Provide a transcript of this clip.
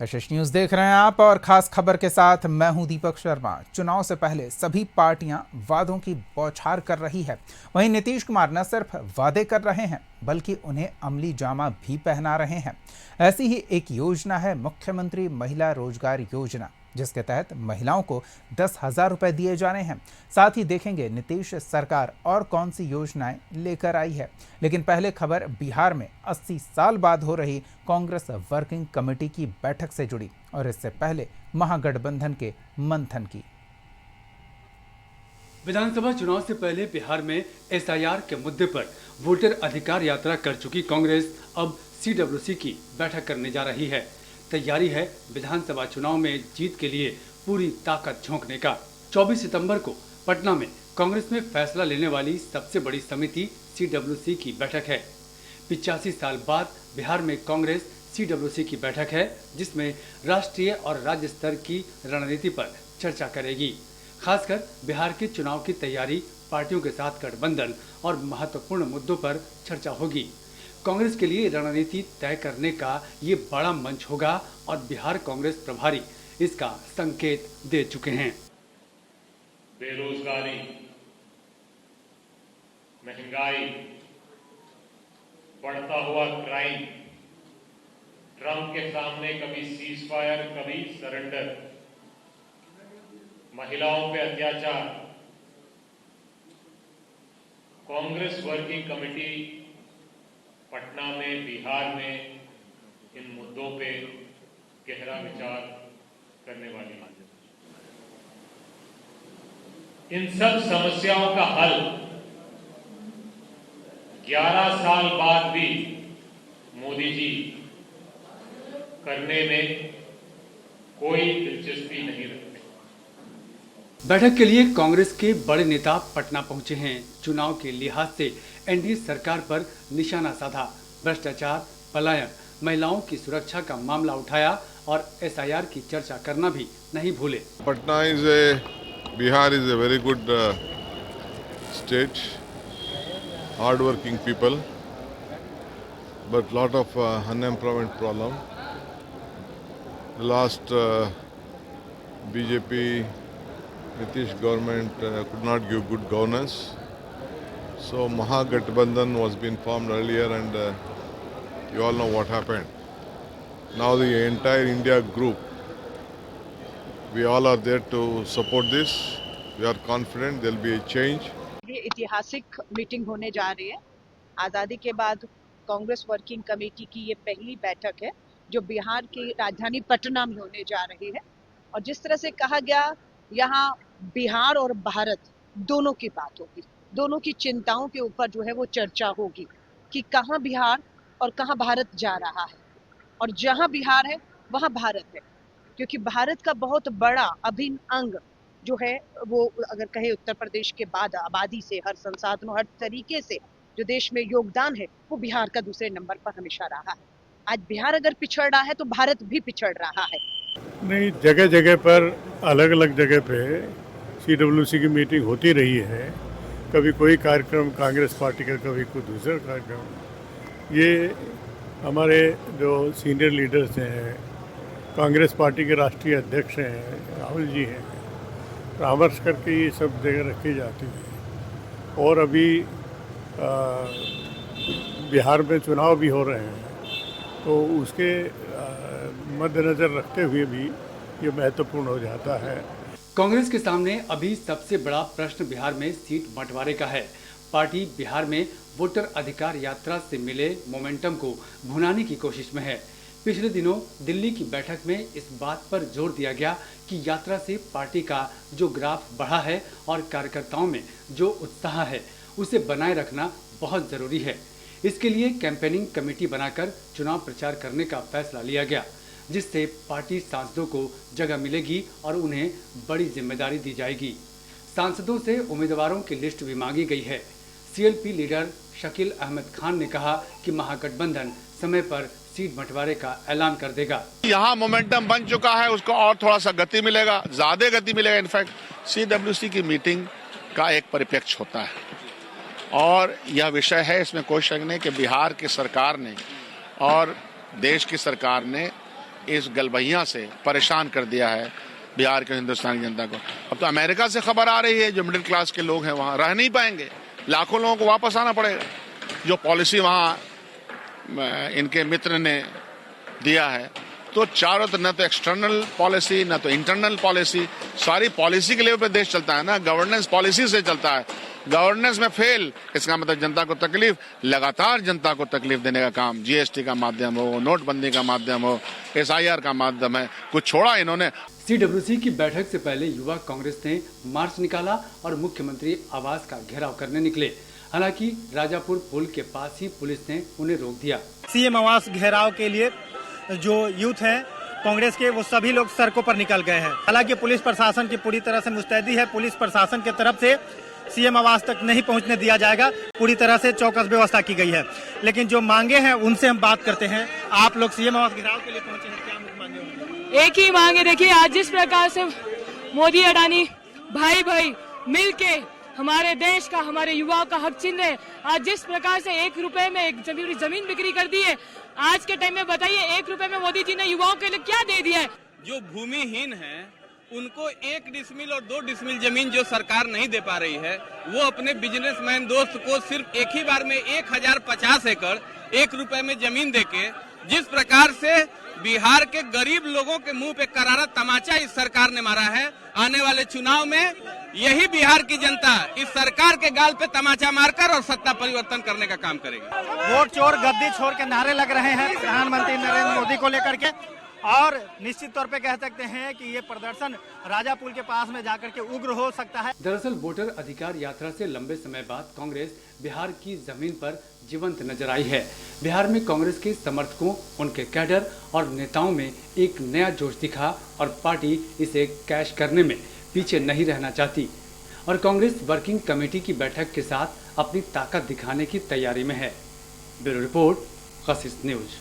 कशिश news देख रहे हैं आप और खास खबर के साथ मैं हूं दीपक शर्मा। चुनाव से पहले सभी पार्टियां वादों की बौछार कर रही है। वहीं नीतीश कुमार न सिर्फ वादे कर रहे हैं बल्कि उन्हें अमली जामा भी पहना रहे हैं। ऐसी ही एक योजना है मुख्यमंत्री महिला रोजगार योजना, जिसके तहत महिलाओं को 10,000 रुपए दिए जाने हैं। साथ ही देखेंगे नीतीश सरकार और कौन सी योजनाएं लेकर आई है। लेकिन पहले खबर बिहार में 80 साल बाद हो रही कांग्रेस वर्किंग कमेटी की बैठक से जुड़ी और इससे पहले महागठबंधन के मंथन की। विधानसभा चुनाव से पहले बिहार में एसआईआर के मुद्दे पर वोटर अधिकार यात्रा कर चुकी कांग्रेस अब सीडब्ल्यूसी की बैठक करने जा रही है। तैयारी है विधानसभा चुनाव में जीत के लिए पूरी ताकत झोंकने का। 24 सितंबर को पटना में कांग्रेस में फैसला लेने वाली सबसे बड़ी समिति सीडब्ल्यूसी की बैठक है। 85 साल बाद बिहार में कांग्रेस सीडब्ल्यूसी की बैठक है, जिसमें राष्ट्रीय और राज्य स्तर की रणनीति पर चर्चा करेगी। खासकर बिहार के चुनाव की तैयारी, पार्टियों के साथ गठबंधन और महत्वपूर्ण मुद्दों पर चर्चा होगी। कांग्रेस के लिए रणनीति तय करने का ये बड़ा मंच होगा और बिहार कांग्रेस प्रभारी इसका संकेत दे चुके हैं। बेरोजगारी, महंगाई, बढ़ता हुआ क्राइम, ट्रंप के सामने कभी सीज फायर, कभी सरेंडर, महिलाओं पे अत्याचार। कांग्रेस वर्किंग कमेटी पटना में, बिहार में इन मुद्दों पे गहरा विचार करने वाली है। इन सब समस्याओं का हल 11 साल बाद भी मोदी जी करने में कोई दिलचस्पी नहीं रखते। बैठक के लिए कांग्रेस के बड़े नेता पटना पहुंचे हैं। चुनाव के लिहाज से एनडीए सरकार पर निशाना साधा, भ्रष्टाचार, पलायन, महिलाओं की सुरक्षा का मामला उठाया और एसआईआर की चर्चा करना भी नहीं भूले। Patna Bihar is a very good state, hard working people, but lot of unemployment problem. The last BJP Nitish government could not give good governance. So Mahagathbandhan was been formed earlier, and you all know what happened. Now the entire India group, we all are there to support this. We are confident there will be a change. ये ऐतिहासिक meeting होने जा रही है। आज़ादी के बाद Congress working committee की ये पहली बैठक है जो बिहार की राजधानी पटना में होने जा रही है। और जिस तरह से कहा गया, यहाँ बिहार और भारत दोनों की बात होगी, दोनों की चिंताओं के ऊपर जो है वो चर्चा होगी कि कहाँ बिहार और कहाँ भारत जा रहा है। और जहाँ बिहार है वहाँ भारत है, क्योंकि भारत का बहुत बड़ा अभिन्न अंग जो है वो, अगर कहे उत्तर प्रदेश के बाद आबादी से, हर संसाधनों, हर तरीके से जो देश में योगदान है, वो बिहार का दूसरे नंबर पर हमेशा रहा है। आज बिहार अगर पिछड़ रहा है तो भारत भी पिछड़ रहा है। नहीं, जगह जगह पर, अलग अलग जगह पे सीडब्ल्यूसी की मीटिंग होती रही है। कभी कोई कार्यक्रम कांग्रेस पार्टी का, कभी कोई दूसरा कार्यक्रम। ये हमारे जो सीनियर लीडर्स हैं, कांग्रेस पार्टी के राष्ट्रीय अध्यक्ष हैं, राहुल जी हैं, परामर्श करके ये सब जगह रखी जाती है। और अभी बिहार में चुनाव भी हो रहे हैं, तो उसके मद्देनजर रखते हुए भी ये महत्वपूर्ण हो जाता है। कांग्रेस के सामने अभी सबसे बड़ा प्रश्न बिहार में सीट बंटवारे का है। पार्टी बिहार में वोटर अधिकार यात्रा से मिले मोमेंटम को भुनाने की कोशिश में है। पिछले दिनों दिल्ली की बैठक में इस बात पर जोर दिया गया कि यात्रा से पार्टी का जो ग्राफ बढ़ा है और कार्यकर्ताओं में जो उत्साह है, उसे बनाए रखना बहुत जरूरी है। इसके लिए कैंपेनिंग कमेटी बनाकर चुनाव प्रचार करने का फैसला लिया गया, जिससे पार्टी सांसदों को जगह मिलेगी और उन्हें बड़ी जिम्मेदारी दी जाएगी। सांसदों से उम्मीदवारों की लिस्ट भी मांगी गई है। सीएलपी लीडर शकील अहमद खान ने कहा कि महागठबंधन समय पर सीट बंटवारे का ऐलान कर देगा। यहाँ मोमेंटम बन चुका है, उसको और थोड़ा सा गति मिलेगा, ज्यादा गति मिलेगा। इनफैक्ट सीडब्ल्यूसी की मीटिंग का एक परिप्रेक्ष्य होता है और यह विषय है, इसमें कोई शक नहीं कि बिहार की सरकार ने और देश की सरकार ने इस गलबैया से परेशान कर दिया है बिहार के हिंदुस्तान की जनता को। अब तो अमेरिका से खबर आ रही है जो मिडिल क्लास के लोग हैं वहाँ रह नहीं पाएंगे, लाखों लोगों को वापस आना पड़ेगा। जो पॉलिसी वहाँ इनके मित्र ने दिया है, तो चारों तो न तो एक्सटर्नल पॉलिसी न तो इंटरनल पॉलिसी, सारी पॉलिसी के लेवल पे देश चलता है ना, गवर्नेंस पॉलिसी से चलता है। गवर्नेंस में फेल, इसका मतलब जनता को तकलीफ, लगातार जनता को तकलीफ देने का काम जीएसटी का माध्यम हो, नोटबंदी का माध्यम हो, SIR का माध्यम है, कुछ छोड़ा इन्होंने। CWC की बैठक से पहले युवा कांग्रेस ने मार्च निकाला और मुख्यमंत्री आवास का घेराव करने निकले। हालांकि राजापुर पुल के पास ही पुलिस ने उन्हें रोक दिया। CM आवास घेराव के लिए जो यूथ है कांग्रेस के, वो सभी लोग सड़कों पर निकल गए हैं। हालांकि पुलिस प्रशासन की पूरी तरह से मुस्तैदी है। पुलिस प्रशासन की तरफ से CM आवास तक नहीं पहुंचने दिया जाएगा, पूरी तरह से चौकस व्यवस्था की गई है। लेकिन जो मांगे हैं उनसे हम बात करते हैं। आप लोग CM आवास घेराव के लिए पहुंचे हैं, क्या मांगे होंगे? एक ही मांगे, देखिए आज जिस प्रकार से मोदी अडानी भाई भाई मिलके हमारे देश का, हमारे युवाओं का हक छीन रहे, आज जिस प्रकार से 1 रुपए में एक जमीन बिक्री कर दी है, आज के टाइम में बताइए 1 रुपए में मोदी जी ने युवाओं के लिए क्या दे दिया है? जो भूमिहीन है उनको 1 डिसमिल और 2 डिसमिल जमीन जो सरकार नहीं दे पा रही है, वो अपने बिजनेसमैन दोस्त को सिर्फ एक ही बार में 1050 एकड़ 1 रुपए में जमीन देके, जिस प्रकार से बिहार के गरीब लोगों के मुंह पे करारा तमाचा इस सरकार ने मारा है, आने वाले चुनाव में यही बिहार की जनता इस सरकार के गाल पे तमाचा मारकर और सत्ता परिवर्तन करने का काम करेगी। वोट चोर गद्दी छोड़ के नारे लग रहे हैं प्रधानमंत्री नरेंद्र मोदी को लेकर के, और निश्चित तौर पे कह सकते हैं कि ये प्रदर्शन राजा पुल के पास में जाकर के उग्र हो सकता है। दरअसल वोटर अधिकार यात्रा से लंबे समय बाद कांग्रेस बिहार की जमीन पर जीवंत नजर आई है। बिहार में कांग्रेस के समर्थकों, उनके कैडर और नेताओं में एक नया जोश दिखा और पार्टी इसे कैश करने में पीछे नहीं रहना चाहती और कांग्रेस वर्किंग कमेटी की बैठक के साथ अपनी ताकत दिखाने की तैयारी में है। ब्यूरो रिपोर्ट, खसीस न्यूज।